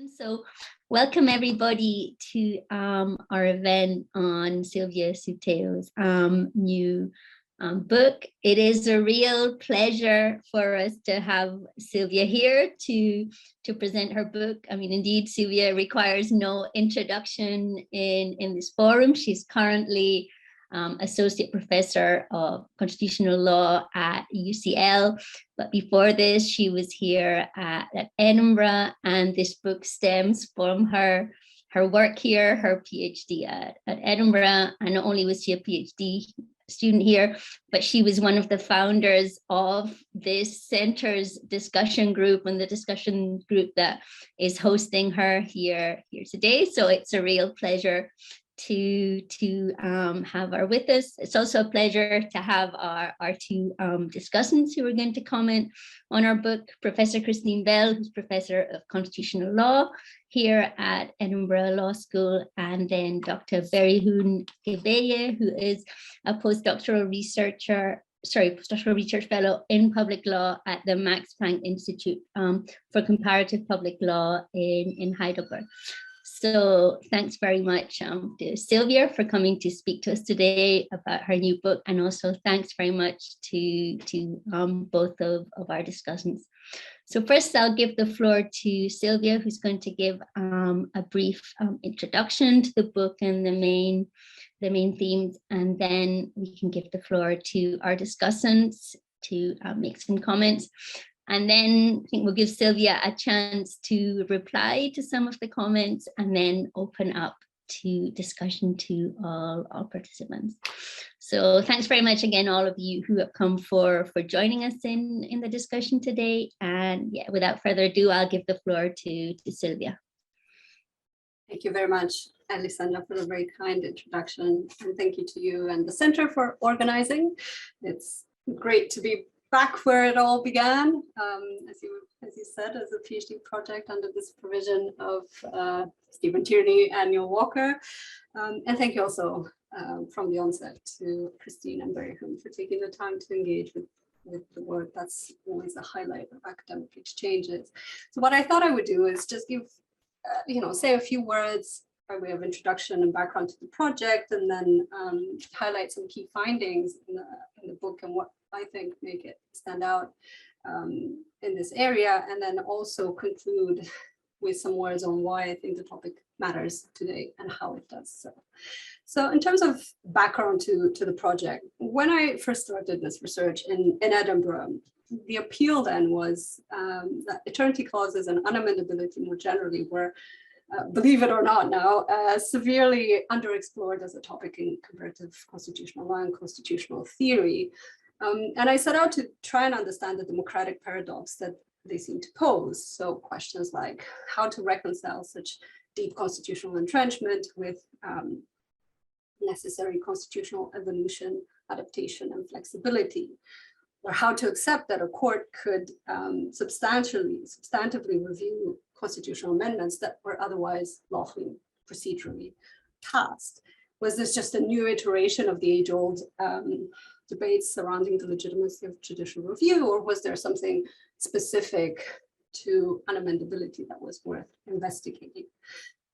So welcome everybody to our event on Silvia Suteu's new book. It is a real pleasure for us to have Silvia here to present her book. I mean, indeed, Silvia requires no introduction in this forum. She's currently Associate Professor of Constitutional Law at UCL. But before this, she was here at Edinburgh, and this book stems from her work here, her PhD at Edinburgh. And not only was she a PhD student here, but she was one of the founders of this center's discussion group, and the discussion group that is hosting her here today. So it's a real pleasure to have her with us. It's also a pleasure to have our two discussants who are going to comment on our book. Professor Christine Bell, who's Professor of Constitutional Law here at Edinburgh Law School, and then Dr. Berihun Gebeye, who is a postdoctoral research fellow in public law at the Max Planck Institute for Comparative Public Law in Heidelberg. So thanks very much to Silvia for coming to speak to us today about her new book, and also thanks very much to both of our discussants. So first I'll give the floor to Silvia, who's going to give a brief introduction to the book and the main themes, and then we can give the floor to our discussants to make some comments. And then I think we'll give Silvia a chance to reply to some of the comments, and then open up to discussion to all participants. So thanks very much again, all of you who have come for joining us in the discussion today. And yeah, without further ado, I'll give the floor to Silvia. Thank you very much, Elisenda, for the very kind introduction. And thank you to you and the Center for organizing. It's great to be back where it all began, as you said, as a PhD project under the supervision of Stephen Tierney and Neil Walker. And thank you also from the onset to Christine and Berihun for taking the time to engage with the work. That's always a highlight of academic exchanges. So what I thought I would do is just give, say a few words by way of introduction and background to the project, and then highlight some key findings in the book and what I think make it stand out in this area, and then also conclude with some words on why I think the topic matters today and how it does so. So in terms of background to the project, when I first started this research in Edinburgh, the appeal then was that eternity clauses and unamendability more generally were, believe it or not now, severely underexplored as a topic in comparative constitutional law and constitutional theory. And I set out to try and understand the democratic paradox that they seem to pose. So questions like how to reconcile such deep constitutional entrenchment with necessary constitutional evolution, adaptation, and flexibility, or how to accept that a court could substantively review constitutional amendments that were otherwise lawfully procedurally passed. Was this just a new iteration of the age-old debates surrounding the legitimacy of judicial review, or was there something specific to unamendability that was worth investigating?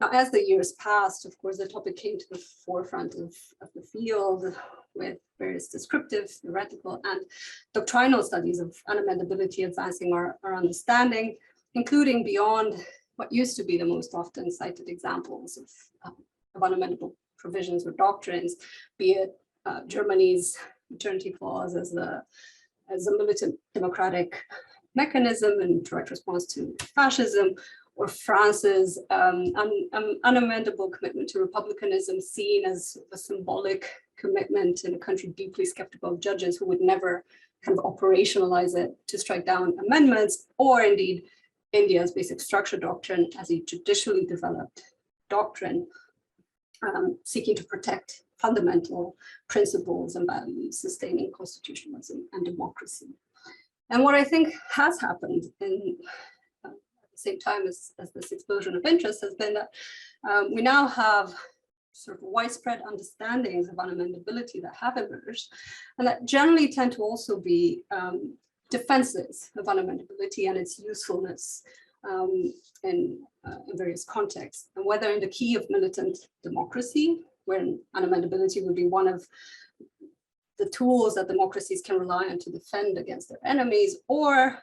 Now, as the years passed, of course, the topic came to the forefront of the field with various descriptive, theoretical, and doctrinal studies of unamendability advancing our understanding, including beyond what used to be the most often cited examples of unamendable provisions or doctrines, be it Germany's eternity clause as a militant democratic mechanism and direct response to fascism, or France's unamendable commitment to republicanism, seen as a symbolic commitment in a country deeply skeptical of judges who would never kind of operationalize it to strike down amendments, or indeed India's basic structure doctrine as a judicially developed doctrine seeking to protect fundamental principles and values sustaining constitutionalism and democracy. And what I think has happened in at the same time as this explosion of interest has been that we now have sort of widespread understandings of unamendability that have emerged, and that generally tend to also be defenses of unamendability and its usefulness in various contexts, and whether in the key of militant democracy, where unamendability would be one of the tools that democracies can rely on to defend against their enemies, or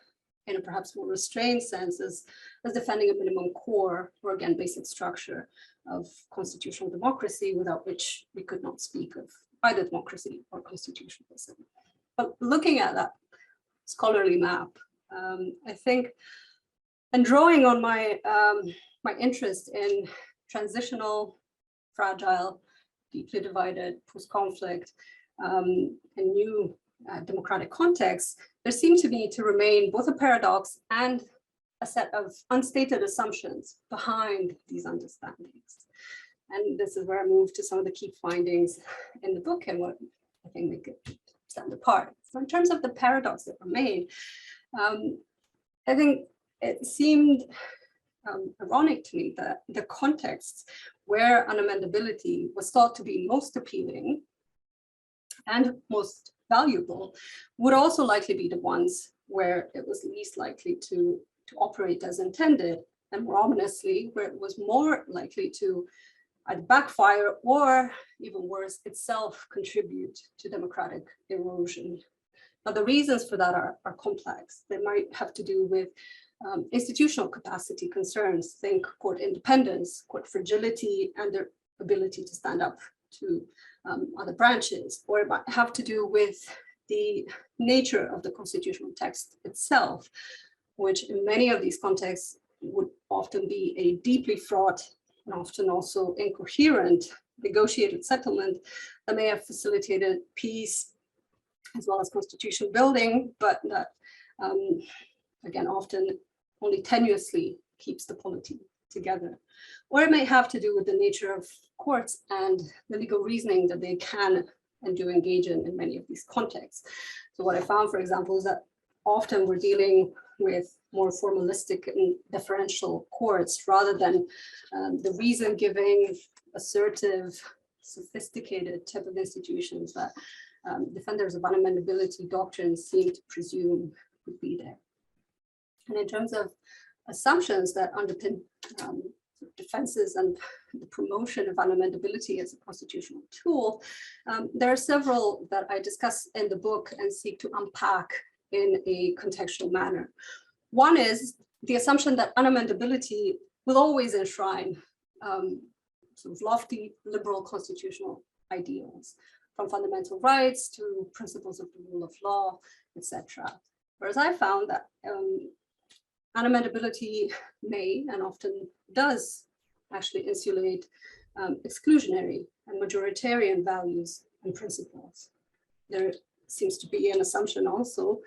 in a perhaps more restrained sense as defending a minimum core, or again, basic structure of constitutional democracy, without which we could not speak of either democracy or constitutionalism. But looking at that scholarly map, I think, and drawing on my my interest in transitional, fragile, deeply divided, post-conflict, and new democratic contexts, there seems to me to remain both a paradox and a set of unstated assumptions behind these understandings. And this is where I move to some of the key findings in the book and what I think make it stand apart. So in terms of the paradox that remain, I think it seemed ironic to me that the contexts where unamendability was thought to be most appealing and most valuable would also likely be the ones where it was least likely to operate as intended, and more ominously, where it was more likely to either backfire or, even worse, itself contribute to democratic erosion. Now, the reasons for that are complex. They might have to do with institutional capacity concerns, think court independence, court fragility, and their ability to stand up to other branches, or it might have to do with the nature of the constitutional text itself, which in many of these contexts would often be a deeply fraught and often also incoherent negotiated settlement that may have facilitated peace as well as constitution building, but that, again, often only tenuously keeps the polity together. Or it may have to do with the nature of courts and the legal reasoning that they can and do engage in many of these contexts. So what I found, for example, is that often we're dealing with more formalistic and deferential courts rather than the reason-giving, assertive, sophisticated type of institutions that defenders of unamendability doctrines seem to presume would be there. And in terms of assumptions that underpin defenses and the promotion of unamendability as a constitutional tool, there are several that I discuss in the book and seek to unpack in a contextual manner. One is the assumption that unamendability will always enshrine sort of lofty liberal constitutional ideals, from fundamental rights to principles of the rule of law, etc. Whereas I found that unamendability may and often does actually insulate exclusionary and majoritarian values and principles. There seems to be an assumption also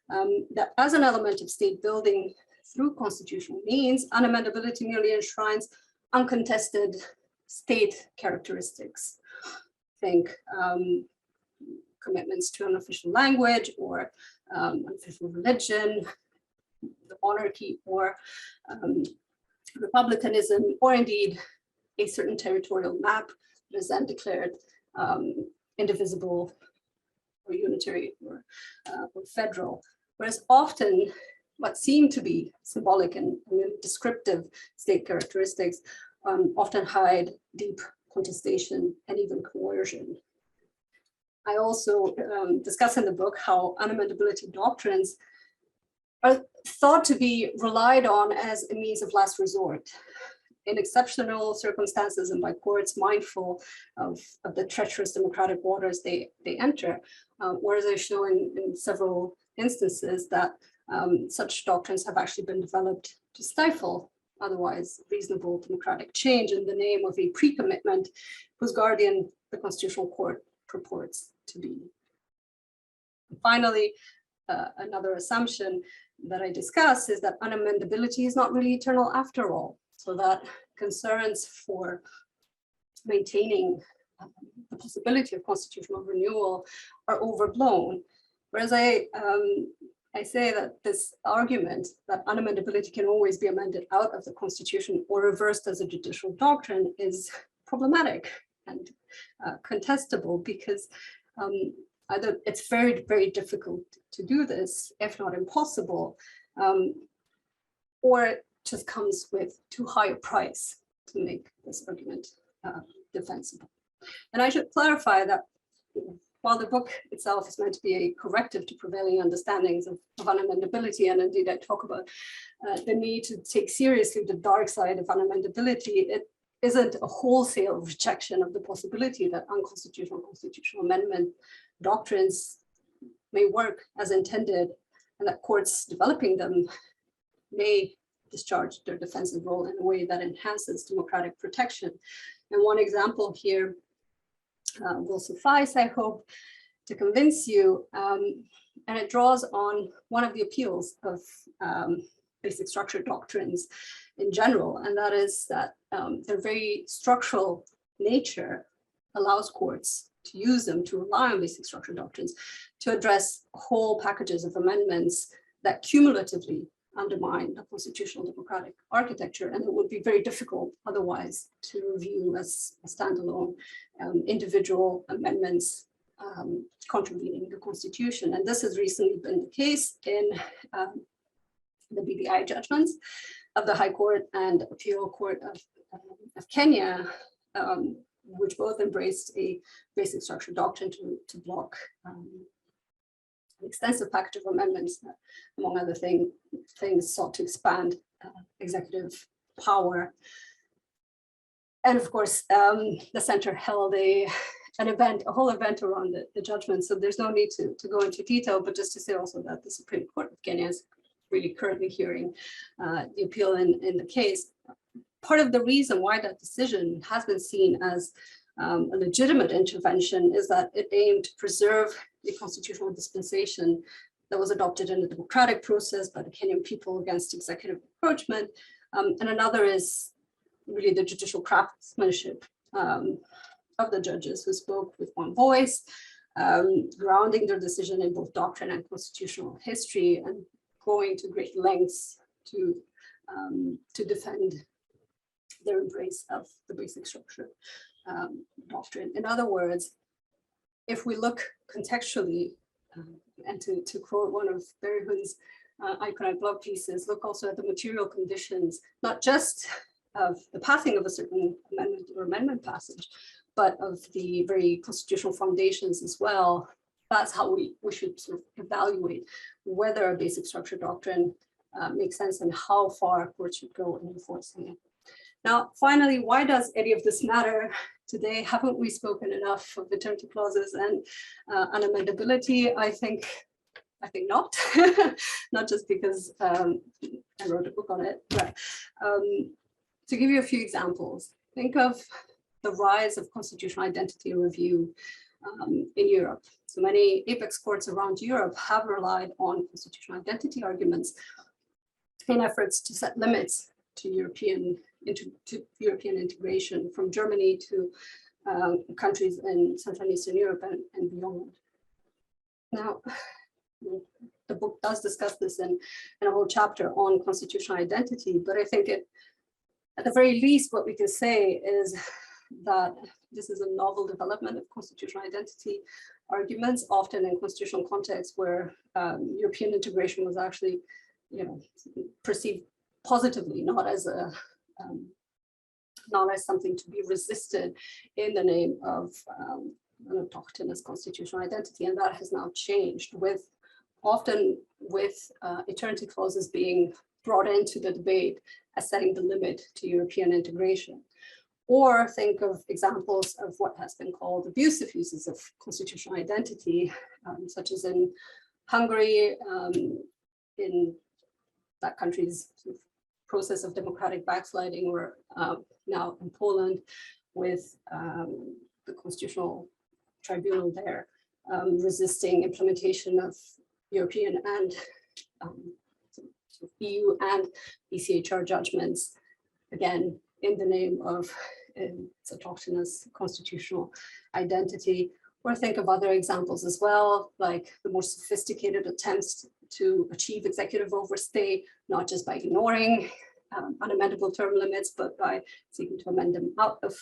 that as an element of state building through constitutional means, unamendability merely enshrines uncontested state characteristics. Think commitments to an official language or official religion, the monarchy or republicanism, or indeed a certain territorial map that is then declared indivisible or unitary or federal. Whereas often what seem to be symbolic and descriptive state characteristics often hide deep contestation and even coercion. I also discuss in the book how unamendability doctrines are thought to be relied on as a means of last resort in exceptional circumstances and by courts mindful of the treacherous democratic waters they enter, whereas I show in several instances that such doctrines have actually been developed to stifle otherwise reasonable democratic change in the name of a pre-commitment whose guardian the Constitutional Court purports to be. And finally, another assumption that I discuss is that unamendability is not really eternal after all, so that concerns for maintaining the possibility of constitutional renewal are overblown. Whereas I say that this argument that unamendability can always be amended out of the Constitution or reversed as a judicial doctrine is problematic and contestable, because either it's very, very difficult to do this, if not impossible, or just comes with too high a price to make this argument defensible. And I should clarify that while the book itself is meant to be a corrective to prevailing understandings of unamendability, and indeed I talk about the need to take seriously the dark side of unamendability, it isn't a wholesale rejection of the possibility that unconstitutional constitutional amendment doctrines may work as intended, and that courts developing them may discharge their defensive role in a way that enhances democratic protection. And one example here will suffice, I hope, to convince you, and it draws on one of the appeals of basic structure doctrines in general, and that is that their very structural nature allows courts to use them, to rely on basic structure doctrines, to address whole packages of amendments that cumulatively undermine the constitutional democratic architecture, and it would be very difficult otherwise to review as a standalone individual amendments contravening the Constitution. And this has recently been the case in the BBI judgments of the High Court and Appeal Court of Kenya, which both embraced a basic structure doctrine to block an extensive package of amendments that, among other things, sought to expand executive power. And of course, the center held a whole event around the judgment. So there's no need to go into detail, but just to say also that the Supreme Court of Kenya is really currently hearing the appeal in the case. Part of the reason why that decision has been seen as a legitimate intervention is that it aimed to preserve the constitutional dispensation that was adopted in the democratic process by the Kenyan people against executive encroachment. And another is really the judicial craftsmanship of the judges who spoke with one voice, grounding their decision in both doctrine and constitutional history, and going to great lengths to defend their embrace of the basic structure doctrine. In other words, if we look contextually, and to quote one of Berihun's iconic blog pieces, look also at the material conditions, not just of the passing of a certain amendment or amendment passage, but of the very constitutional foundations as well. That's how we should sort of evaluate whether a basic structure doctrine makes sense and how far courts should go in enforcing it. Now, finally, why does any of this matter today? Haven't we spoken enough of eternity clauses and unamendability? I think not. Not just because I wrote a book on it, but to give you a few examples, think of the rise of constitutional identity review in Europe. So many apex courts around Europe have relied on constitutional identity arguments in efforts to set limits to European integration, from Germany to countries in Central and Eastern Europe and beyond. Now, the book does discuss this in a whole chapter on constitutional identity, but I think at the very least, what we can say is that this is a novel development of constitutional identity arguments, often in constitutional contexts where European integration was actually, perceived positively, not as something to be resisted in the name of an autochthonous constitutional identity. And that has now changed, often with eternity clauses being brought into the debate as setting the limit to European integration. Or think of examples of what has been called abusive uses of constitutional identity, such as in Hungary, in that country's sort of process of democratic backsliding, or now in Poland with the Constitutional Tribunal there, resisting implementation of European and EU and ECHR judgments, again, in the name of its autochthonous constitutional identity. Or think of other examples as well, like the more sophisticated attempts to achieve executive overstay, not just by ignoring unamendable term limits, but by seeking to amend them out of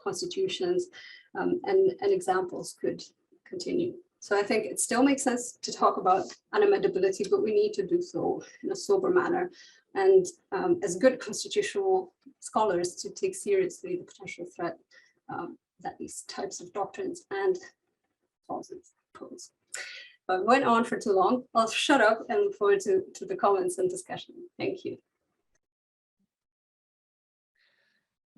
constitutions. And examples could continue. So I think it still makes sense to talk about unamendability, but we need to do so in a sober manner. And as good constitutional scholars, to take seriously the potential threat that these types of doctrines and clauses pose. But I went on for too long. I'll shut up and look forward to the comments and discussion. Thank you.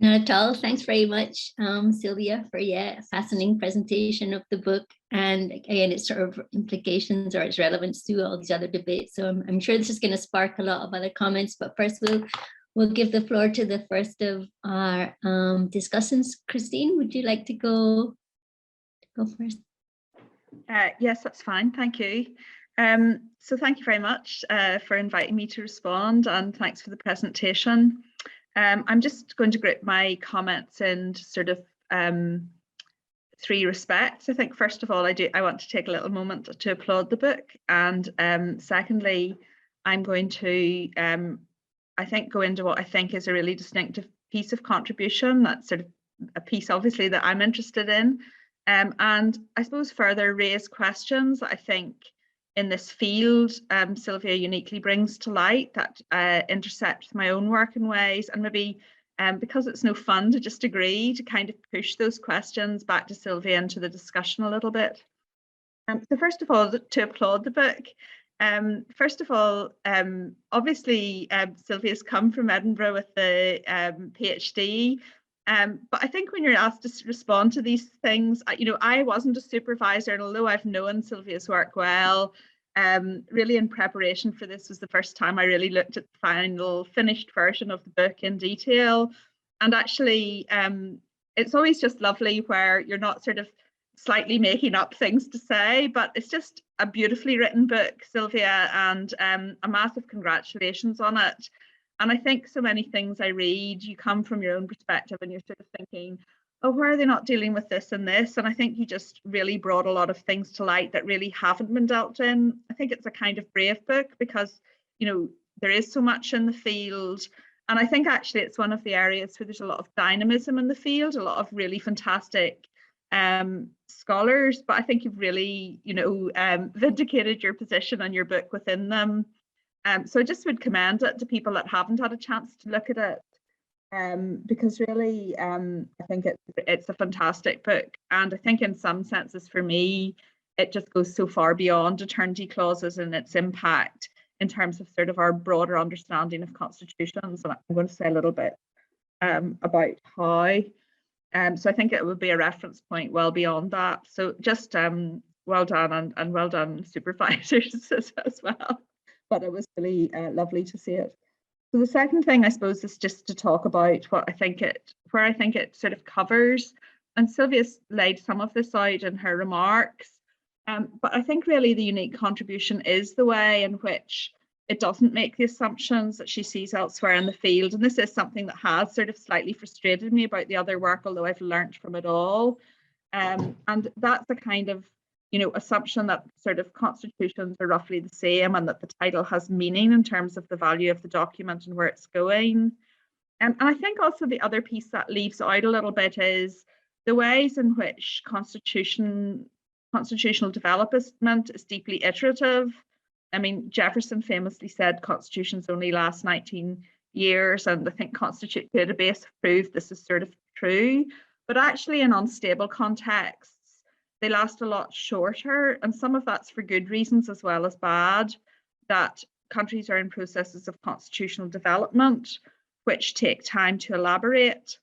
Not at all. Thanks very much, Silvia, for a fascinating presentation of the book, and again, its sort of implications or its relevance to all these other debates. So I'm sure this is going to spark a lot of other comments. But first, we'll give the floor to the first of our discussants. Christine, would you like to go first? Yes, that's fine. Thank you. So thank you very much for inviting me to respond, and thanks for the presentation. I'm just going to group my comments in sort of three respects. I think first of all, I want to take a little moment to applaud the book, and secondly, I'm going to I think go into what I think is a really distinctive piece of contribution. That's sort of a piece obviously that I'm interested in, and I suppose further raise questions that I think in this field Silvia uniquely brings to light that intersect with my own work in ways, and maybe because it's no fun to just agree, to kind of push those questions back to Silvia and to the discussion a little bit. So first of all, to applaud the book. First of all, obviously Silvia's come from Edinburgh with the PhD, but I think when you're asked to respond to these things, I wasn't a supervisor, and although I've known Silvia's work well, really in preparation for this was the first time I really looked at the finished version of the book in detail. And actually, it's always just lovely where you're not sort of slightly making up things to say, but it's just a beautifully written book, Silvia, and a massive congratulations on it. And I think so many things I read, you come from your own perspective and you're sort of thinking, oh, why are they not dealing with this and this? And I think you just really brought a lot of things to light that really haven't been dealt in. I think it's a kind of brave book because, there is so much in the field. And I think actually it's one of the areas where there's a lot of dynamism in the field, a lot of really fantastic scholars, but I think you've really, vindicated your position and your book within them. So I just would commend it to people that haven't had a chance to look at it, because really I think it's a fantastic book, and I think in some senses for me it just goes so far beyond eternity clauses and its impact in terms of sort of our broader understanding of constitutions, and I'm going to say a little bit about how. So I think it would be a reference point well beyond that. So just well done, and well done supervisors as well. But it was really lovely to see it. So the second thing I suppose is just to talk about where I think it sort of covers, and Silvia's laid some of this out in her remarks, but I think really the unique contribution is the way in which it doesn't make the assumptions that she sees elsewhere in the field. And this is something that has sort of slightly frustrated me about the other work, although I've learned from it all. And that's a kind of, assumption that sort of constitutions are roughly the same and that the title has meaning in terms of the value of the document and where it's going. And I think also the other piece that leaves out a little bit is the ways in which constitutional development is deeply iterative. I mean, Jefferson famously said constitutions only last 19 years, and I think Constitute Database have proved this is sort of true, but actually in unstable contexts, they last a lot shorter, and some of that's for good reasons as well as bad, that countries are in processes of constitutional development, which take time to elaborate.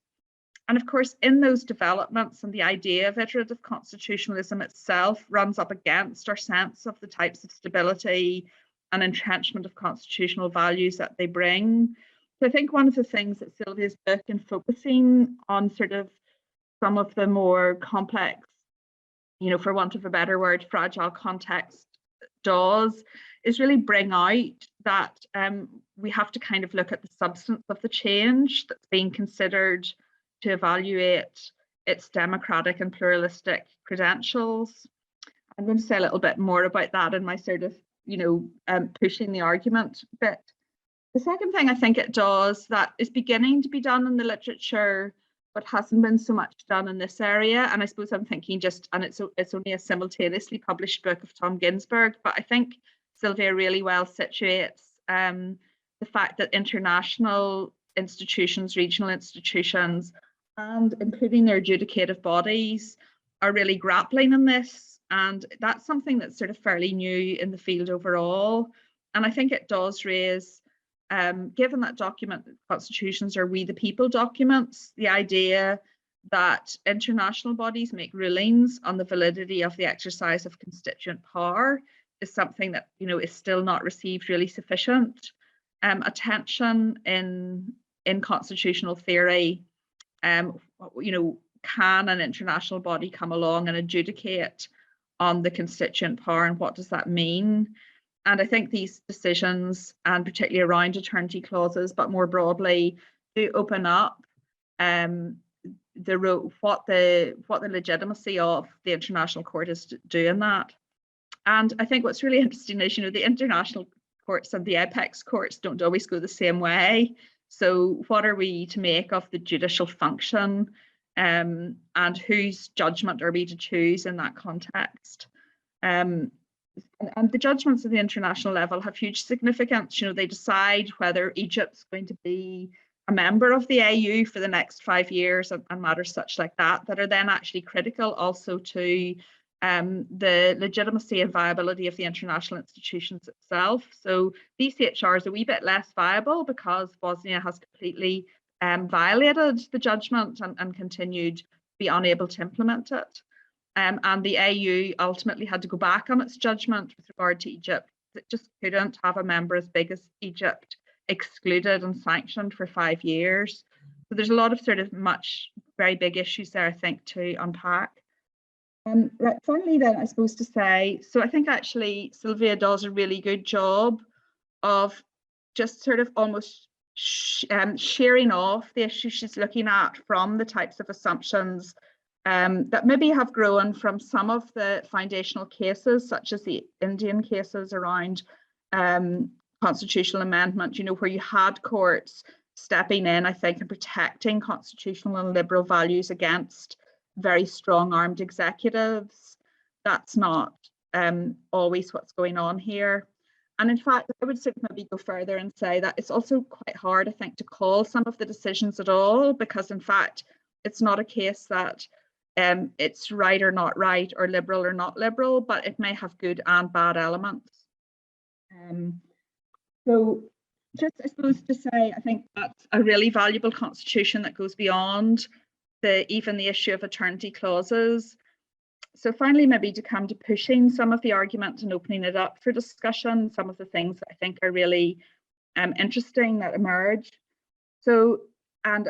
And of course, in those developments, and the idea of iterative constitutionalism itself runs up against our sense of the types of stability and entrenchment of constitutional values that they bring. So I think one of the things that Silvia's book, in focusing on sort of some of the more complex, for want of a better word, fragile context does, is really bring out that we have to kind of look at the substance of the change that's being considered to evaluate its democratic and pluralistic credentials. I'm going to say a little bit more about that in my sort of, pushing the argument bit. The second thing I think it does that is beginning to be done in the literature, but hasn't been so much done in this area. And I suppose I'm thinking just, and it's only a simultaneously published book of Tom Ginsberg, but I think Silvia really well situates the fact that international institutions, regional institutions, and including their adjudicative bodies are really grappling in this. And that's something that's sort of fairly new in the field overall. And I think it does raise, given that constitutions are we the people documents, the idea that international bodies make rulings on the validity of the exercise of constituent power is something that, you know, is still not received really sufficient attention in constitutional theory. You know, can an international body come along and adjudicate on the constituent power, and what does that mean? And I think these decisions, and particularly around eternity clauses, but more broadly, do open up what the legitimacy of the International Court is to do in that. And I think what's really interesting is, you know, the international courts and the apex courts don't always go the same way. So what are we to make of the judicial function, and whose judgment are we to choose in that context? And the judgments at the international level have huge significance. You know, they decide whether Egypt's going to be a member of the AU for the next 5 years, and matters such like that, that are then actually critical also to the legitimacy and viability of the international institutions itself. So DCHR is a wee bit less viable because Bosnia has completely violated the judgment and continued to be unable to implement it. And the AU ultimately had to go back on its judgment with regard to Egypt. It just couldn't have a member as big as Egypt excluded and sanctioned for 5 years. So there's a lot of sort of very big issues there, I think, to unpack. Right, finally then, I suppose to say, so I think actually Silvia does a really good job of just sort of almost sharing off the issues she's looking at from the types of assumptions that maybe have grown from some of the foundational cases, such as the Indian cases around constitutional amendment, you know, where you had courts stepping in, I think, and protecting constitutional and liberal values against very strong armed executives. That's not always what's going on here. And in fact, I would sort of maybe go further and say that it's also quite hard, I think, to call some of the decisions at all, because in fact, it's not a case that it's right or not right, or liberal or not liberal, but it may have good and bad elements. So just, I suppose, to say, I think that's a really valuable constitution that goes beyond even the issue of eternity clauses. So finally, maybe to come to pushing some of the arguments and opening it up for discussion, some of the things that I think are really interesting that emerge. So, and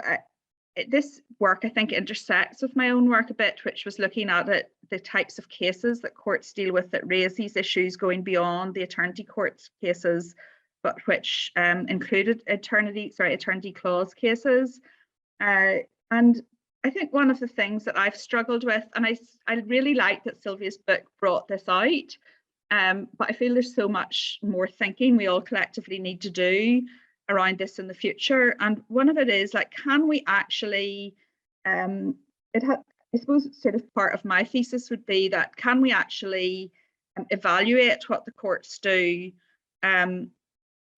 this work, I think, intersects with my own work a bit, which was looking at the types of cases that courts deal with that raise these issues going beyond the eternity courts cases, but which included eternity clause cases. And I think one of the things that I've struggled with, and I really like that Silvia's book brought this out, but I feel there's so much more thinking we all collectively need to do around this in the future. And one of it is, like, can we actually, I suppose sort of part of my thesis would be that, can we actually evaluate what the courts do in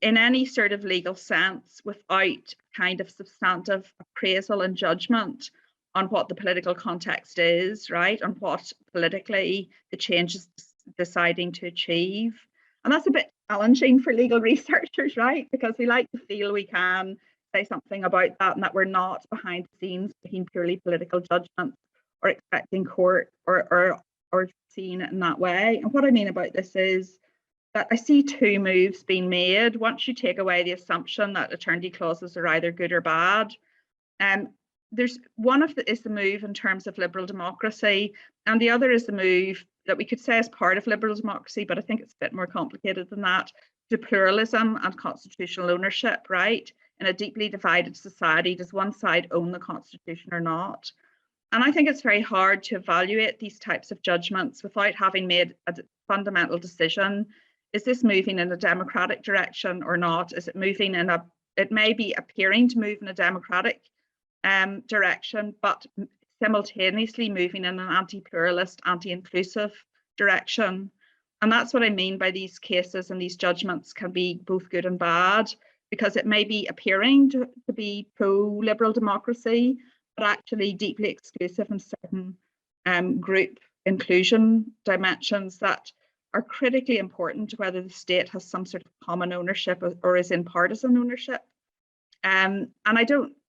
any sort of legal sense without kind of substantive appraisal and judgment on what the political context is, right? On what politically the change is deciding to achieve. And that's a bit challenging for legal researchers, right? Because we like to feel we can say something about that and that we're not behind the scenes making purely political judgments or expecting court or seeing it in that way. And what I mean about this is that I see two moves being made. Once you take away the assumption that eternity clauses are either good or bad, there's one of is the move in terms of liberal democracy, and the other is the move that we could say is part of liberal democracy, but I think it's a bit more complicated than that, to pluralism and constitutional ownership, right? In a deeply divided society, does one side own the constitution or not? And I think it's very hard to evaluate these types of judgments without having made a fundamental decision. Is this moving in a democratic direction or not? Is it moving in it may be appearing to move in a democratic direction, but simultaneously moving in an anti-pluralist, anti-inclusive direction. And that's what I mean by these cases, and these judgments can be both good and bad, because it may be appearing to be pro-liberal democracy, but actually deeply exclusive in certain group inclusion dimensions that are critically important to whether the state has some sort of common ownership or is in partisan ownership. And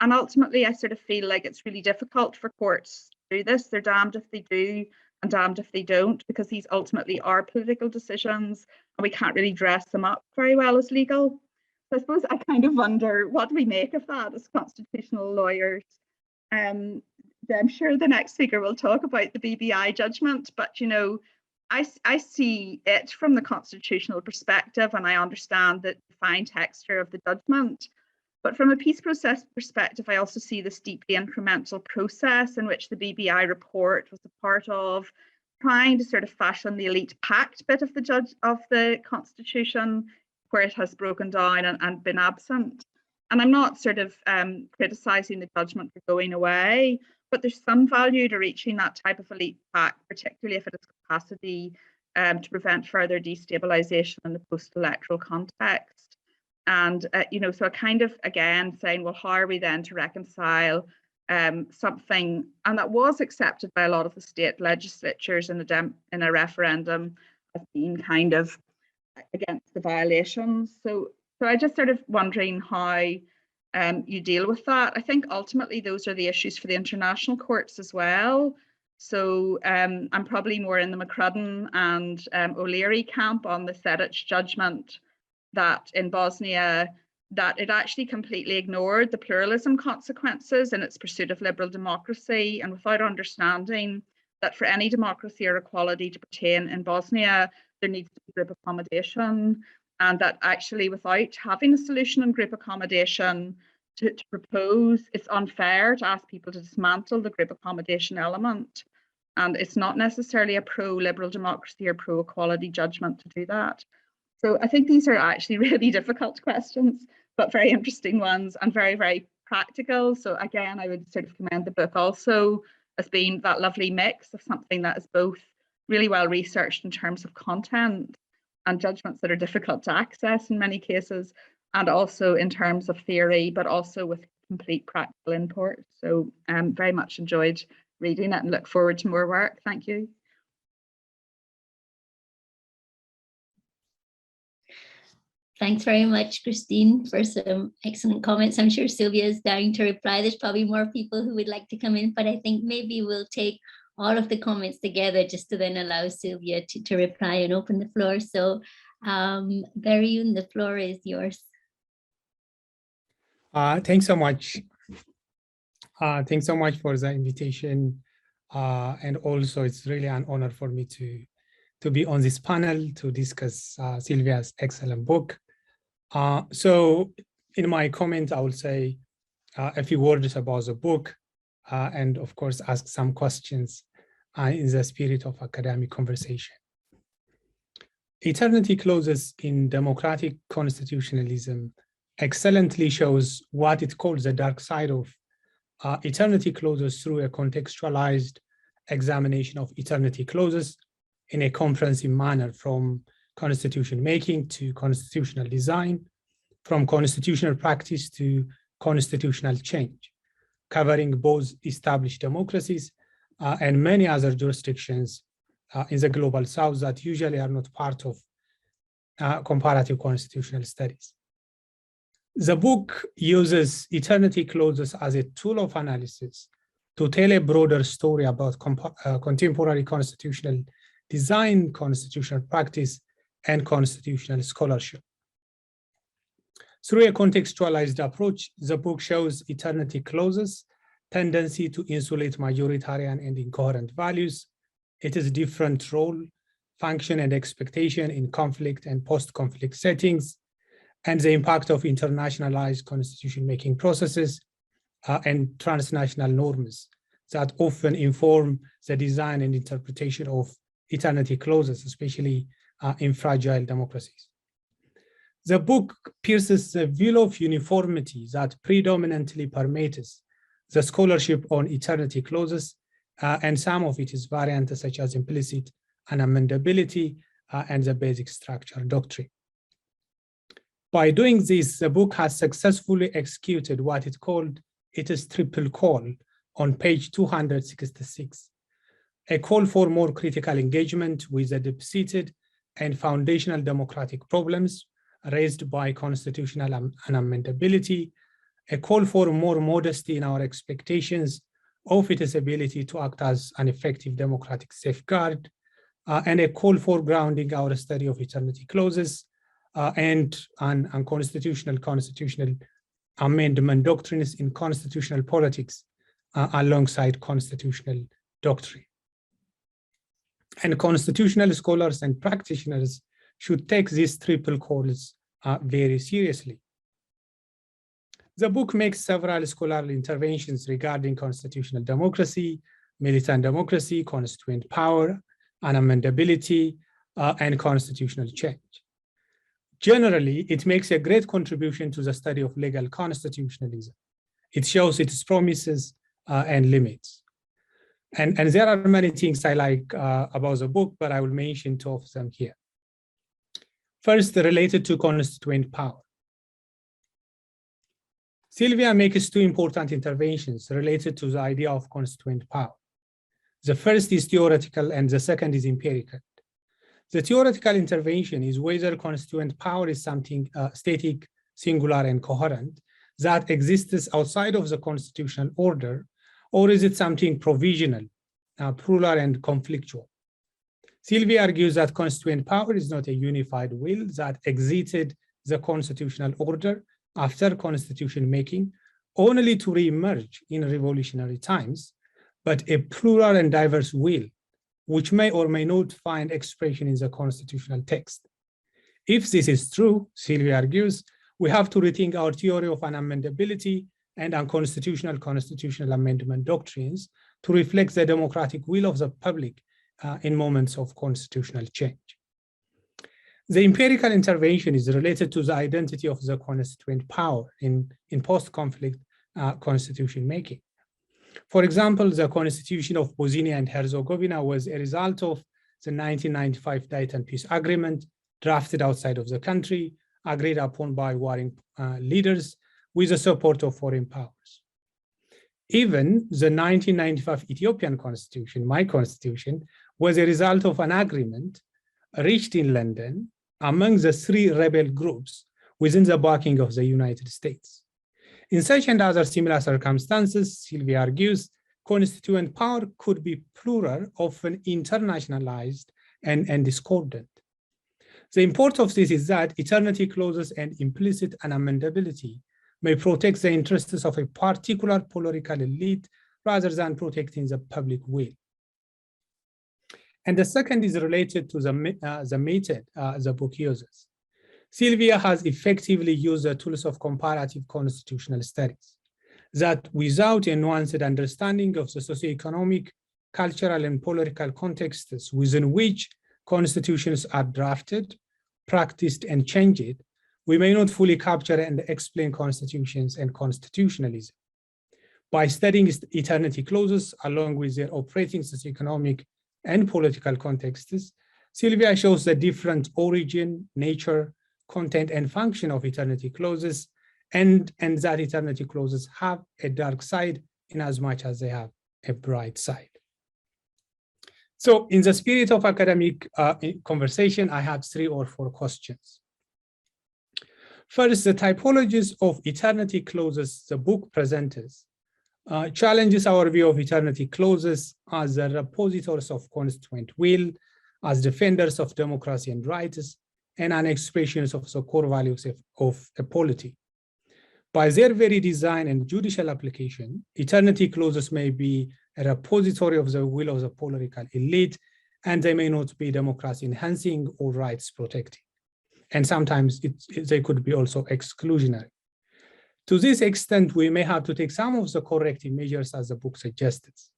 ultimately I sort of feel like it's really difficult for courts to do this. They're damned if they do and damned if they don't, because these ultimately are political decisions and we can't really dress them up very well as legal. So I suppose I kind of wonder, what do we make of that as constitutional lawyers? I'm sure the next speaker will talk about the BBI judgment, but you know, I see it from the constitutional perspective, and I understand the fine texture of the judgment. But from a peace process perspective, I also see this deeply incremental process in which the BBI report was a part of, trying to sort of fashion the elite pact bit of the Constitution, where it has broken down and been absent. And I'm not sort of criticising the judgment for going away, but there's some value to reaching that type of elite pact, particularly if it has capacity to prevent further destabilisation in the post-electoral context. And, you know, so I kind of, again, saying, well, how are we then to reconcile something, and that was accepted by a lot of the state legislatures in a referendum as being kind of against the violations. So I just sort of wondering how you deal with that. I think ultimately those are the issues for the international courts as well. So I'm probably more in the McCrudden and O'Leary camp on the Sedic judgment, that in Bosnia, that it actually completely ignored the pluralism consequences in its pursuit of liberal democracy, and without understanding that for any democracy or equality to pertain in Bosnia, there needs to be group accommodation, and that actually without having a solution on group accommodation to propose, it's unfair to ask people to dismantle the group accommodation element. And it's not necessarily a pro-liberal democracy or pro-equality judgment to do that. So I think these are actually really difficult questions, but very interesting ones and very, very practical. So again, I would sort of commend the book also as being that lovely mix of something that is both really well researched in terms of content and judgments that are difficult to access in many cases, and also in terms of theory, but also with complete practical import. So very much enjoyed reading it and look forward to more work. Thank you. Thanks very much, Christine, for some excellent comments. I'm sure Silvia is dying to reply. There's probably more people who would like to come in, but I think maybe we'll take all of the comments together just to then allow Silvia to reply and open the floor. So Berihun, the floor is yours. Thanks so much. Thanks so much for the invitation. And also it's really an honor for me to be on this panel to discuss Silvia's excellent book. So in my comment, I will say a few words about the book and of course ask some questions in the spirit of academic conversation. Eternity clauses in democratic constitutionalism excellently shows what it calls the dark side of eternity clauses through a contextualized examination of eternity clauses in a comprehensive manner, from constitution making to constitutional design, from constitutional practice to constitutional change, covering both established democracies and many other jurisdictions in the global south that usually are not part of comparative constitutional studies. The book uses eternity clauses as a tool of analysis to tell a broader story about contemporary constitutional design, constitutional practice, and constitutional scholarship. Through a contextualized approach, the book shows eternity clauses' tendency to insulate majoritarian and incoherent values, its different role, function, and expectation in conflict and post-conflict settings, and the impact of internationalized constitution-making processes and transnational norms that often inform the design and interpretation of eternity clauses, especially in fragile democracies. The book pierces the veil of uniformity that predominantly permeates the scholarship on eternity clauses, and some of it is variant such as implicit, unamendability, and the basic structure doctrine. By doing this, the book has successfully executed what it called its triple call on page 266, a call for more critical engagement with the deep-seated and foundational democratic problems raised by constitutional unamendability, a call for more modesty in our expectations of its ability to act as an effective democratic safeguard, and a call for grounding our study of eternity clauses and constitutional amendment doctrines in constitutional politics alongside constitutional doctrine. And constitutional scholars and practitioners should take these triple calls very seriously. The book makes several scholarly interventions regarding constitutional democracy, militant democracy, constituent power, unamendability, and constitutional change. Generally, it makes a great contribution to the study of legal constitutionalism. It shows its promises and limits. And there are many things I like about the book, but I will mention two of them here. First, related to constituent power. Silvia makes two important interventions related to the idea of constituent power. The first is theoretical and the second is empirical. The theoretical intervention is whether constituent power is something static, singular, and coherent that exists outside of the constitutional order, or is it something provisional, plural, and conflictual? Silvia argues that constituent power is not a unified will that exited the constitutional order after constitution making, only to re-emerge in revolutionary times, but a plural and diverse will, which may or may not find expression in the constitutional text. If this is true, Silvia argues, we have to rethink our theory of unamendability and unconstitutional constitutional amendment doctrines to reflect the democratic will of the public in moments of constitutional change. The empirical intervention is related to the identity of the constituent power in post-conflict constitution making. For example, the Constitution of Bosnia and Herzegovina was a result of the 1995 Dayton Peace Agreement, drafted outside of the country, agreed upon by warring leaders with the support of foreign powers. Even the 1995 Ethiopian Constitution, my constitution, was a result of an agreement reached in London among the three rebel groups within the backing of the United States. In such and other similar circumstances, Silvia argues, constituent power could be plural, often internationalized and discordant. The import of this is that eternity clauses and implicit unamendability may protect the interests of a particular political elite rather than protecting the public will. And the second is related to the method the book uses. Silvia has effectively used the tools of comparative constitutional studies that, without a nuanced understanding of the socioeconomic, cultural, and political contexts within which constitutions are drafted, practiced, and changed, we may not fully capture and explain constitutions and constitutionalism. By studying eternity clauses along with their operating socioeconomic and political contexts, Silvia shows the different origin, nature, content, and function of eternity clauses, and that eternity clauses have a dark side in as much as they have a bright side. So in the spirit of academic conversation, I have 3 or 4 questions. First, the typologies of eternity clauses the book presents challenges our view of eternity clauses as the repositories of constituent will, as defenders of democracy and rights, and an expression of the core values of a polity. By their very design and judicial application, eternity clauses may be a repository of the will of the political elite, and they may not be democracy enhancing or rights protecting. And sometimes they could be also exclusionary. To this extent, we may have to take some of the corrective measures as the book suggests.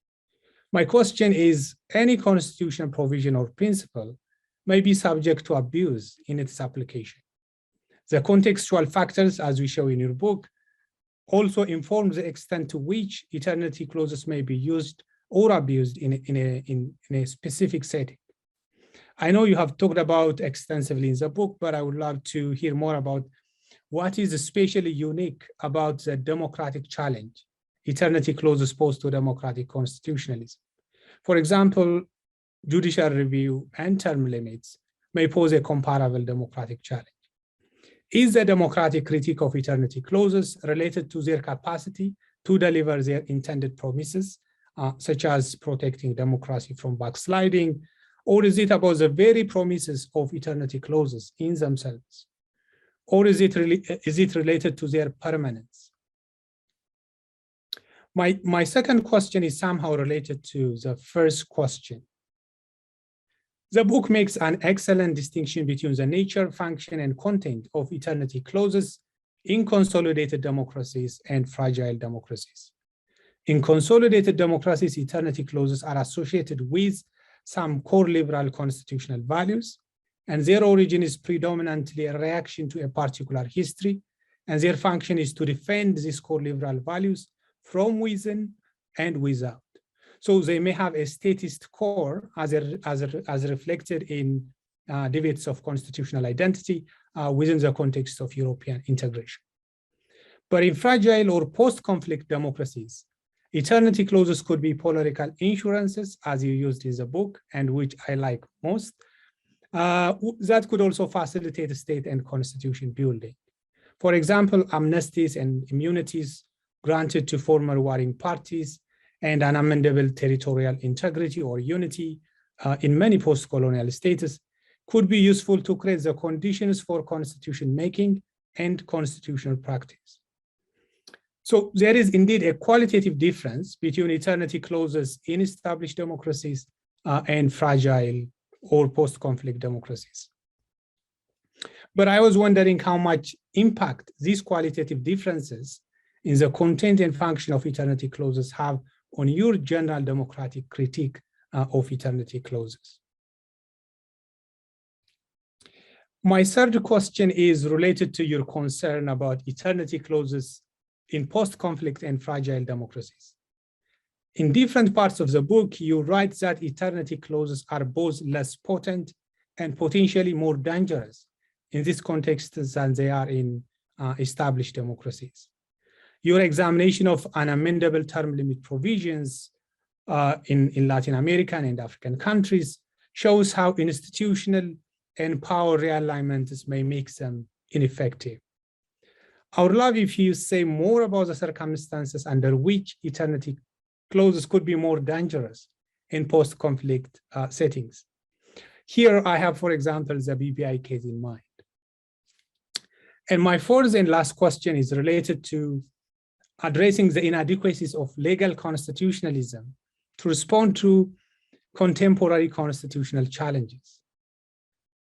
My question is, any constitutional provision or principle may be subject to abuse in its application. The contextual factors, as we show in your book, also informs the extent to which eternity clauses may be used or abused in a specific setting. I know you have talked about extensively in the book, but I would love to hear more about what is especially unique about the democratic challenge eternity clauses pose to democratic constitutionalism. For example, judicial review and term limits may pose a comparable democratic challenge. Is the democratic critique of eternity clauses related to their capacity to deliver their intended promises, such as protecting democracy from backsliding, or is it about the very promises of eternity clauses in themselves? Or is it related to their permanence? My second question is somehow related to the first question. The book makes an excellent distinction between the nature, function, and content of eternity clauses in consolidated democracies and fragile democracies. In consolidated democracies, eternity clauses are associated with some core liberal constitutional values, and their origin is predominantly a reaction to a particular history, and their function is to defend these core liberal values from within and without. So they may have a statist core as reflected in debates of constitutional identity within the context of European integration. But in fragile or post-conflict democracies, eternity clauses could be political insurances, as you used in the book, and which I like most, that could also facilitate state and constitution building. For example, amnesties and immunities granted to former warring parties and unamendable territorial integrity or unity in many post-colonial states could be useful to create the conditions for constitution making and constitutional practice. So there is indeed a qualitative difference between eternity clauses in established democracies and fragile or post-conflict democracies. But I was wondering how much impact these qualitative differences in the content and function of eternity clauses have on your general democratic critique of eternity clauses. My third question is related to your concern about eternity clauses in post-conflict and fragile democracies. In different parts of the book, you write that eternity clauses are both less potent and potentially more dangerous in this context than they are in established democracies. Your examination of unamendable term limit provisions in Latin American and African countries shows how institutional and power realignments may make them ineffective. I would love if you say more about the circumstances under which eternity clauses could be more dangerous in post-conflict settings. Here I have, for example, the BBI case in mind. And my fourth and last question is related to addressing the inadequacies of legal constitutionalism to respond to contemporary constitutional challenges.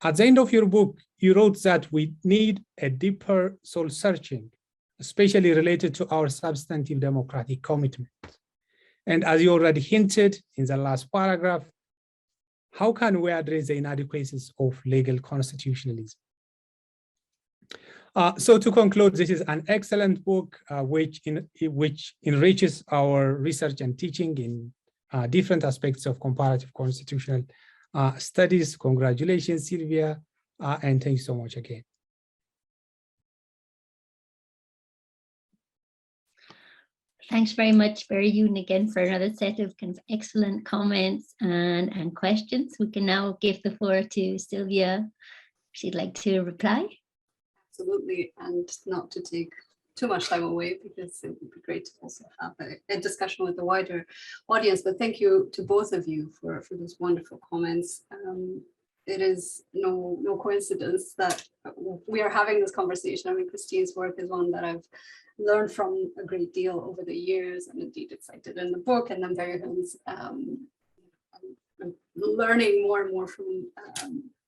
At the end of your book, you wrote that we need a deeper soul searching, especially related to our substantive democratic commitment. And as you already hinted in the last paragraph, how can we address the inadequacies of legal constitutionalism? So to conclude, this is an excellent book which enriches our research and teaching in different aspects of comparative constitutional studies. Congratulations, Silvia, and thanks so much again. Thanks very much, Berihun, again for another set of kind of excellent comments and questions. We can now give the floor to Silvia if she'd like to reply. Absolutely, and not to take too much time away because it would be great to also have a discussion with the wider audience. But thank you to both of you for those wonderful comments. It is no coincidence that we are having this conversation. I mean, Christine's work is one that I've learned from a great deal over the years, and indeed it's cited in the book, and then Berihun's I'm learning more and more from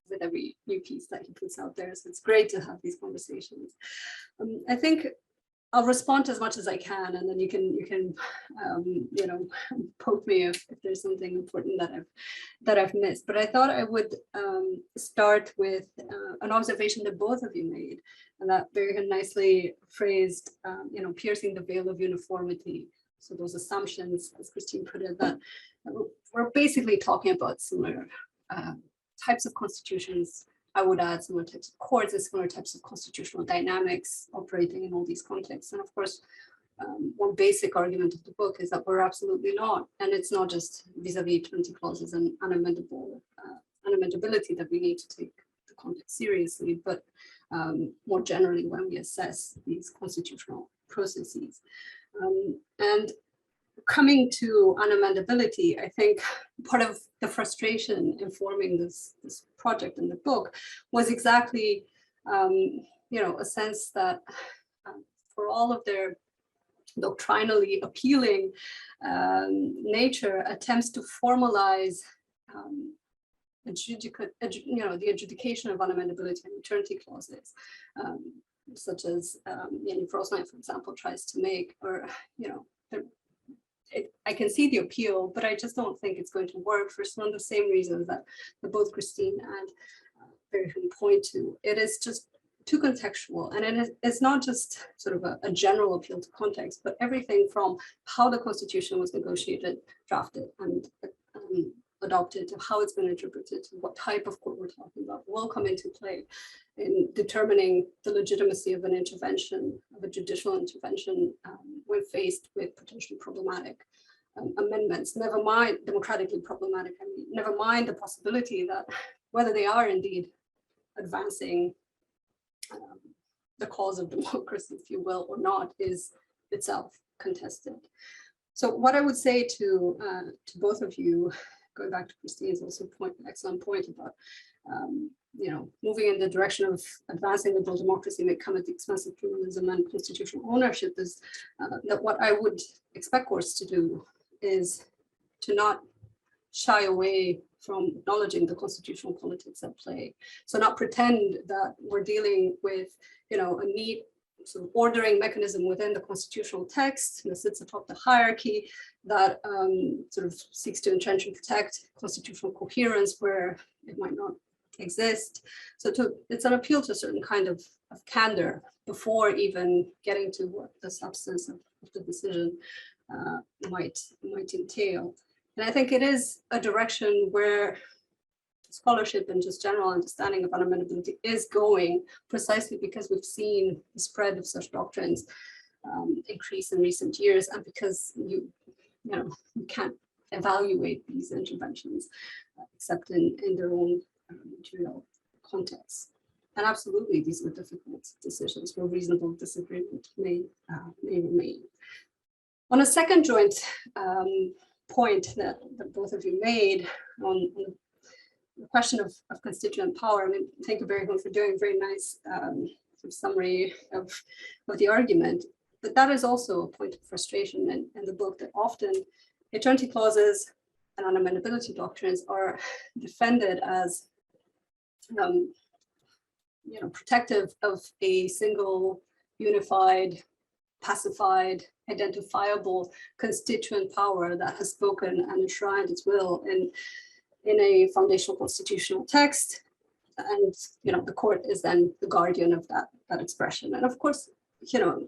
with every new piece that he puts out there. So it's great to have these conversations. I think I'll respond as much as I can, and then you can you know, poke me if there's something important that I've missed. But I thought I would start with an observation that both of you made, and that very nicely phrased, you know, piercing the veil of uniformity. So those assumptions, as Christine put it, that we're basically talking about similar types of constitutions. I would add similar types of courts and similar types of constitutional dynamics operating in all these contexts. And of course, one basic argument of the book is that we're absolutely not. And it's not just vis-a-vis eternity clauses and unamendability that we need to take the context seriously, but more generally when we assess these constitutional processes. And coming to unamendability, I think part of the frustration informing this project in the book was exactly, you know, a sense that for all of their doctrinally appealing nature, attempts to formalize you know, the adjudication of unamendability and eternity clauses, such as Jenny Frostnight, for example, tries to make, or, you know, I can see the appeal, but I just don't think it's going to work for some of the same reasons that both Christine and Berihun point to. It is just too contextual, and it's not just sort of a general appeal to context, but everything from how the Constitution was negotiated, drafted, and adopted, to how it's been interpreted, to what type of court we're talking about, will come into play in determining the legitimacy of an intervention, of a judicial intervention, when faced with potentially problematic amendments, never mind democratically problematic, I mean, never mind the possibility that whether they are indeed advancing the cause of democracy, if you will, or not, is itself contested. So what I would say to both of you, going back to Christine's also excellent point about you know, moving in the direction of advancing liberal democracy may come at the expense of pluralism and constitutional ownership, is that what I would expect courts to do is to not shy away from acknowledging the constitutional politics at play. So not pretend that we're dealing with, you know, a neat sort of ordering mechanism within the constitutional text that sits atop the hierarchy that sort of seeks to entrench and protect constitutional coherence where it might not exist. So it's an appeal to a certain kind of candor before even getting to what the substance of the decision might entail. And I think it is a direction where scholarship and just general understanding of unamendability is going, precisely because we've seen the spread of such doctrines increase in recent years, and because you can't evaluate these interventions except in their own material context. And absolutely, these are difficult decisions where reasonable disagreement may remain. On a second joint point that both of you made on the question of constituent power, I mean, thank you, Berihun, for doing a very nice sort of summary of the argument. But that is also a point of frustration in the book, that often eternity clauses and unamendability doctrines are defended as protective of a single, unified, pacified, identifiable constituent power that has spoken and enshrined its will in a foundational constitutional text, and the court is then the guardian of that expression. And of course,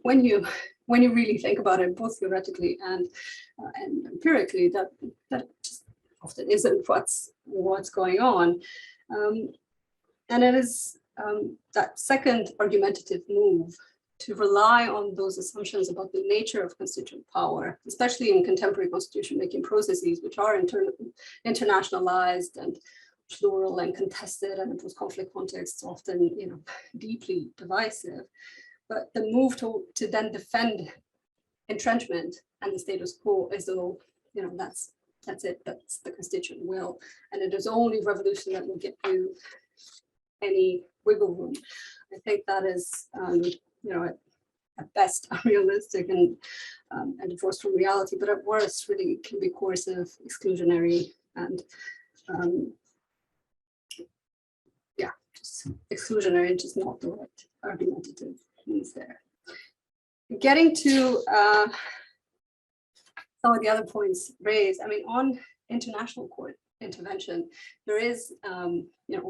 when you really think about it, both theoretically and empirically, that just often isn't what's going on. And it is that second argumentative move to rely on those assumptions about the nature of constituent power, especially in contemporary constitution-making processes, which are internationalized and plural and contested, and in post-conflict contexts often, deeply divisive. But the move to then defend entrenchment and the status quo as though, that's it, that's the constituent will, and it is only revolution that will give you any wiggle room. I think that is, at best unrealistic and divorced from reality, but at worst really can be coercive, exclusionary, and just exclusionary, and just not the right argumentative means there. Getting to some of the other points raised, I mean, on international court intervention, there is,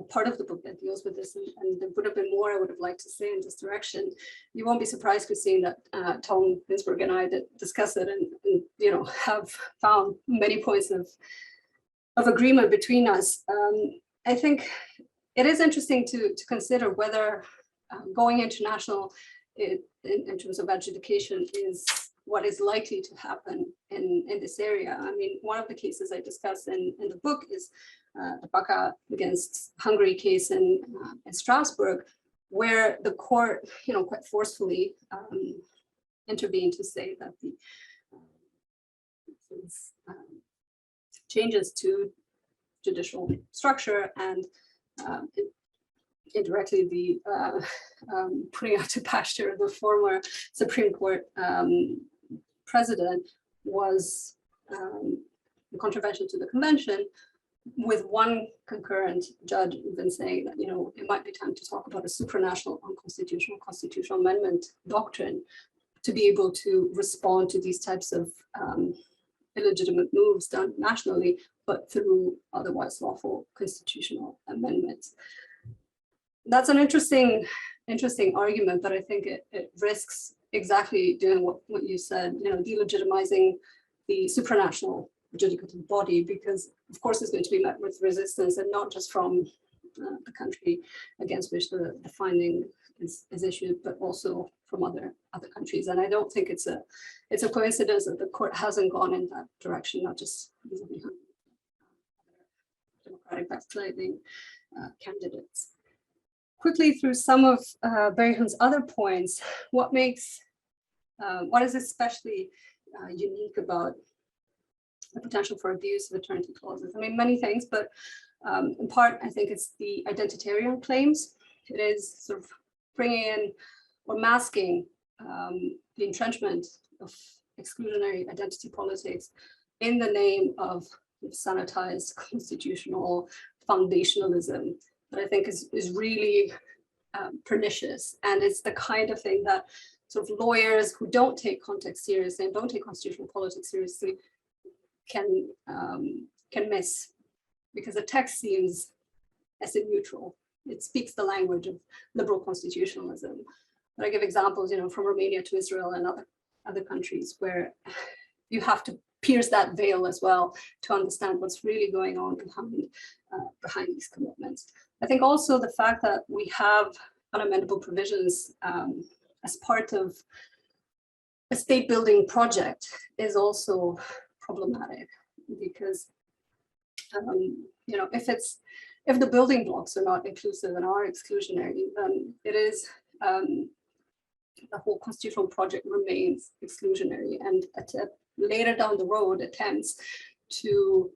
part of the book that deals with this, and there would have been more I would have liked to say in this direction. You won't be surprised, Christine, that Tom Winsberg and I did discuss it and have found many points of agreement between us. I think it is interesting to consider whether going international in terms of adjudication is what is likely to happen in this area. I mean, one of the cases I discuss in the book is the Baka against Hungary case in Strasbourg, where the court, quite forcefully intervened to say that the changes to judicial structure and indirectly the putting out to pasture the former Supreme Court president was a contravention to the convention, with one concurrent judge even saying that it might be time to talk about a supranational constitutional amendment doctrine to be able to respond to these types of illegitimate moves done nationally, but through otherwise lawful constitutional amendments. That's an interesting argument, but I think it risks exactly doing what you said, delegitimizing the supranational adjudicative body, because of course it's going to be met with resistance, and not just from the country against which the finding is issued, but also from other countries. And I don't think it's a coincidence that the court hasn't gone in that direction, not just vis-a-vis democratic backsliding candidates. Quickly through some of Berihun's other points, what is especially unique about the potential for abuse of eternity clauses? I mean, many things, but in part, I think it's the identitarian claims. It is sort of bringing in or masking the entrenchment of exclusionary identity politics in the name of sanitized constitutional foundationalism that I think is really pernicious. And it's the kind of thing that sort of lawyers who don't take context seriously and don't take constitutional politics seriously can miss, because the text seems as neutral. It speaks the language of liberal constitutionalism. But I give examples, from Romania to Israel and other countries where you have to pierce that veil as well to understand what's really going on behind these commitments. I think also the fact that we have unamendable provisions as part of a state building project is also problematic, because if the building blocks are not inclusive and are exclusionary, then it is the whole constitutional project remains exclusionary, and later down the road attempts to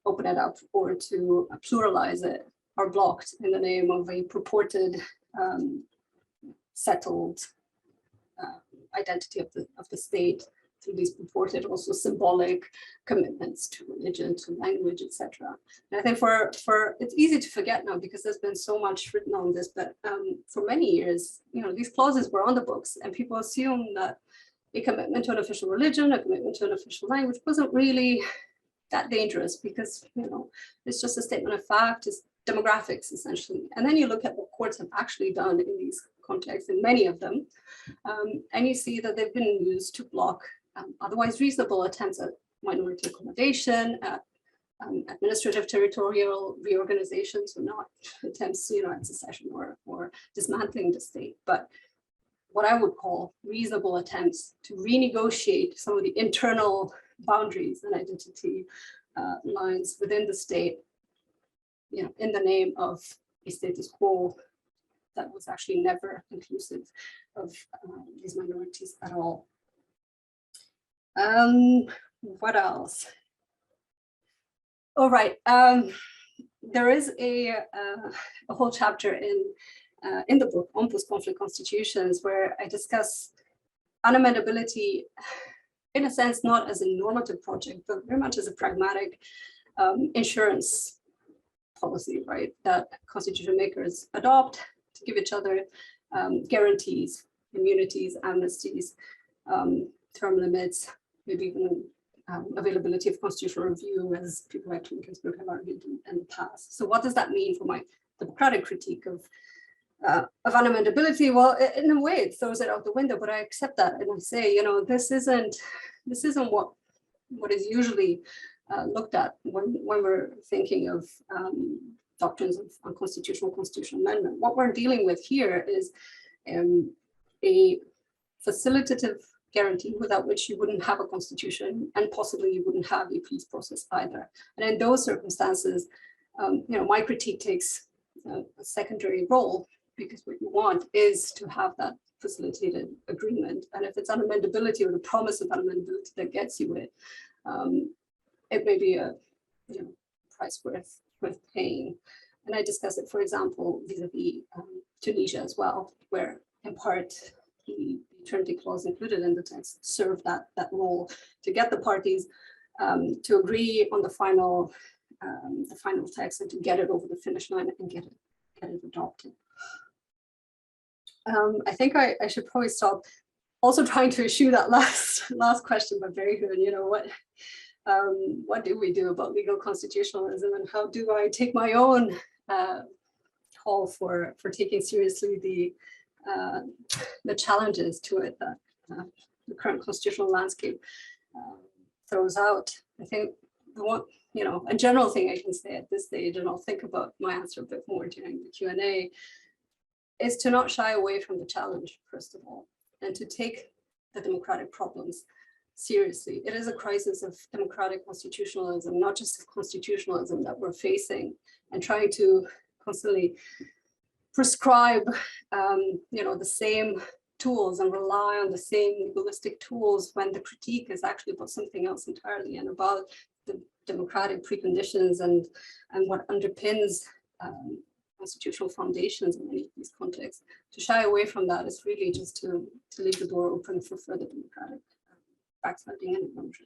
open it up or to pluralize it are blocked in the name of a purported settled identity of the state through these purported also symbolic commitments to religion, to language, etc. And I think for it's easy to forget now because there's been so much written on this, but for many years, these clauses were on the books, and people assume that a commitment to an official religion, a commitment to an official language wasn't really that dangerous, because it's just a statement of fact, it's demographics essentially. And then you look at what courts have actually done in these contexts, in many of them, and you see that they've been used to block otherwise reasonable attempts at minority accommodation, at administrative territorial reorganization, so not attempts at secession or dismantling the state, but what I would call reasonable attempts to renegotiate some of the internal boundaries and identity lines within the state, in the name of a status quo that was actually never inclusive of these minorities at all. What else? All right, there is a whole chapter in the book on post-conflict constitutions where I discuss unamendability in a sense, not as a normative project, but very much as a pragmatic insurance policy, right? That constitution makers adopt to give each other guarantees, immunities, amnesties, term limits, maybe even availability of constitutional review, as people like Ginsburg have argued in the past. So what does that mean for my democratic critique of unamendability? Well, in a way, it throws it out the window, but I accept that and I say, you know, this isn't what is usually looked at when we're thinking of doctrines of unconstitutional constitutional amendment. What we're dealing with here is a facilitative guarantee without which you wouldn't have a constitution, and possibly you wouldn't have a peace process either. And in those circumstances, you know, my critique takes a secondary role, because what you want is to have that facilitated agreement. And if it's unamendability or the promise of unamendability that gets you it, it may be a price worth paying. And I discuss it, for example, vis-a-vis Tunisia as well, where in part the eternity clause included in the text served that role to get the parties to agree on the final text and to get it over the finish line and get it adopted. I think I should probably stop. Also trying to eschew that last question by Berihun, you know, what do we do about legal constitutionalism, and how do I take my own call for taking seriously the challenges to it that the current constitutional landscape throws out. I think a general thing I can say at this stage, and I'll think about my answer a bit more during the Q&A, is to not shy away from the challenge, first of all, and to take the democratic problems seriously. It is a crisis of democratic constitutionalism, not just of constitutionalism, that we're facing, and trying to constantly prescribe the same tools and rely on the same legalistic tools when the critique is actually about something else entirely, and about the democratic preconditions and what underpins constitutional foundations in many of these contexts. To shy away from that is really just to leave the door open for further democratic backsliding and erosion.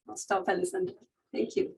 I'll stop, Elisenda. Thank you.